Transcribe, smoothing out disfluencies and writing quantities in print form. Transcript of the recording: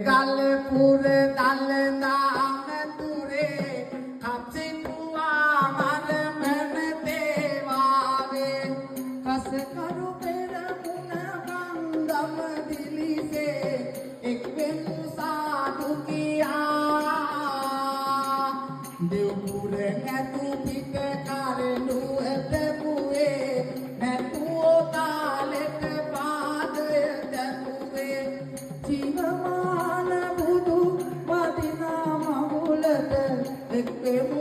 ගල්පුර දල්දාම තුරේ අපසිපුවා මලමන තේවාවේ කසකරු පෙරමුණ කන්දම දිලිසේ එක්වෙන් සාදු කියා දෙව්පුර නැතු පිට කරනු ඇතපුවේ නැතුෝ තාලෙට පාදය දැපුවේ ජීවමාන බුදු මදිනා මහුලට එක්වෙමු